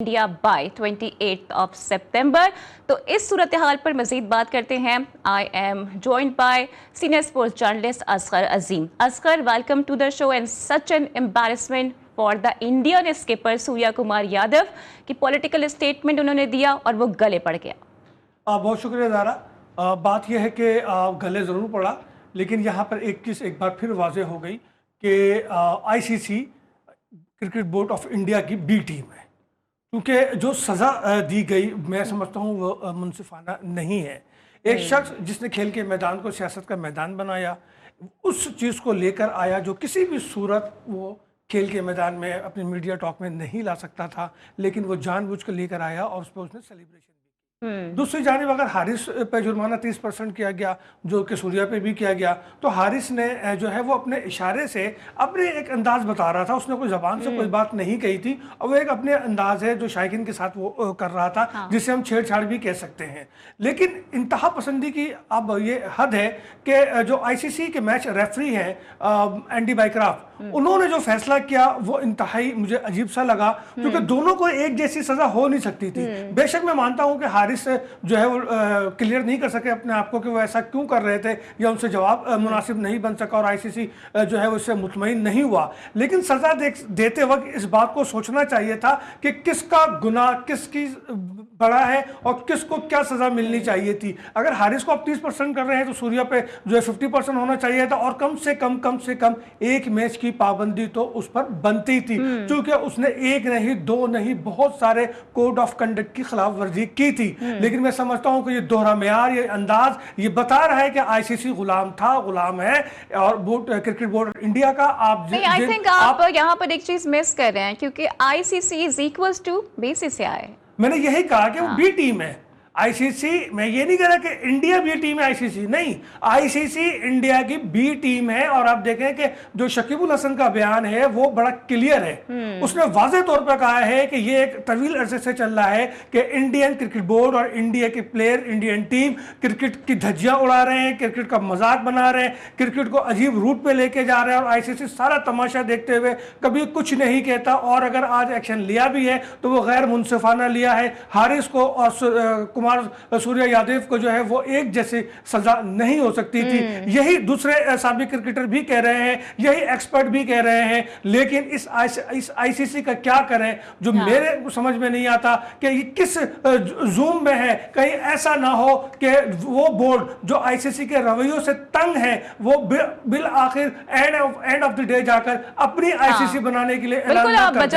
India by 28 सितंबर। तो इस सूरत हाल पर मजीद बात करते हैं। I am joined by senior sports journalist Asghar Azeem. Asghar, welcome to the show. And such an embarrassment for the Indian skipper Surya Kumar Yadav की पॉलिटिकल स्टेटमेंट उन्होंने दिया और वो गले पड़ गया। बहुत शुक्रिया ज़ारा। बात यह है कि गले ज़रूर पड़ा, लेकिन यहाँ पर एक चीज़ एक बार फिर वाज़ेह हो गई कि ICC cricket board of India की बी टीम है, क्योंकि जो सज़ा दी गई मैं समझता हूँ वो मुनसिफाना नहीं है। एक शख्स जिसने खेल के मैदान को सियासत का मैदान बनाया, उस चीज़ को लेकर आया जो किसी भी सूरत वो खेल के मैदान में अपने मीडिया टॉक में नहीं ला सकता था, लेकिन वो जानबूझ कर लेकर आया और उस पर उसने सेलिब्रेशन। दूसरी जानिब अगर हारिस पे जुर्माना 30% किया गया, जो कि सूर्या पे भी किया गया, तो हारिस ने जो है वो अपने इशारे से अपने एक अंदाज बता रहा था। उसने कोई ज़बान से कोई बात नहीं कही थी और वो एक अपने अंदाज है जो शायकीन के साथ वो कर रहा था। हाँ। जिसे हम छेड़छाड़ भी कह सकते हैं। लेकिन इंतहा पसंदी की अब ये हद है कि जो आईसीसी के मैच रेफरी हैं एंडी बाइक्राफ्ट, उन्होंने जो फैसला किया वो इंतहाई मुझे अजीब सा लगा, क्योंकि दोनों को एक जैसी सजा हो नहीं सकती थी। बेशक मैं मानता हूं कि हारिस जो है वो क्लियर नहीं कर सके अपने आप को कि वो ऐसा क्यों कर रहे थे, या उनसे जवाब मुनासिब नहीं बन सका और आईसीसी जो है वो इससे मुतमईन नहीं हुआ। लेकिन सजा देते वक्त इस बात को सोचना चाहिए था कि किसका गुनाह किसकी बड़ा है और किसको क्या सजा मिलनी चाहिए थी। अगर हारिस को आप 30% कर रहे हैं तो सूर्या पे जो है 50% होना चाहिए था, और कम से कम एक मैच की पाबंदी तो उस पर बनती थी, क्योंकि उसने एक नहीं दो नहीं बहुत सारे कोड ऑफ कंडक्ट की खिलाफ वर्जी की थी। लेकिन मैं समझता हूं कि ये दोहरा मेयार, ये अंदाज ये बता रहा है कि आईसीसी गुलाम था, गुलाम है और क्रिकेट बोर्ड ऑफ इंडिया का। आई थिंक आप यहाँ पर एक चीज मिस कर रहे हैं, क्योंकि ICC is equals to BCCI. मैंने यही कहा कि वो बी टीम है आईसीसी। मैं ये नहीं कह रहा कि इंडिया बी टीम है आईसीसी, नहीं, आईसीसी इंडिया की बी टीम है। और आप देखें कि जो शकीबुल हसन का बयान है वो बड़ा क्लियर है। उसने वाज़ेह तौर पर कहा है कि ये एक तवील अरसे से चल रहा है कि इंडियन क्रिकेट बोर्ड और इंडिया के प्लेयर, इंडियन टीम क्रिकेट की धज्जियां उड़ा रहे हैं, क्रिकेट का मजाक बना रहे हैं, क्रिकेट को अजीब रूट पे लेके जा रहे हैं, और आईसीसी सारा तमाशा देखते हुए कभी कुछ नहीं कहता। और अगर आज एक्शन लिया भी है तो वो गैर मुनसिफाना लिया है। हारिस को और सूर्या यादव को जो है वो एक जैसी सजा नहीं हो सकती थी। यही दूसरे साबिक क्रिकेटर भी कह रहे हैं, यही एक्सपर्ट भी कह रहे हैं। लेकिन इस आईसीसी का क्या करें जो मेरे समझ में नहीं आता कि ये किस जूम में है। कहीं ऐसा ना हो कि वो बोर्ड जो आईसीसी के रवैयों से तंग है वो बिल आखिर एंड ऑफ द डे जाकर अपनी आईसीसी बनाने के लिए ऐलान कर दे।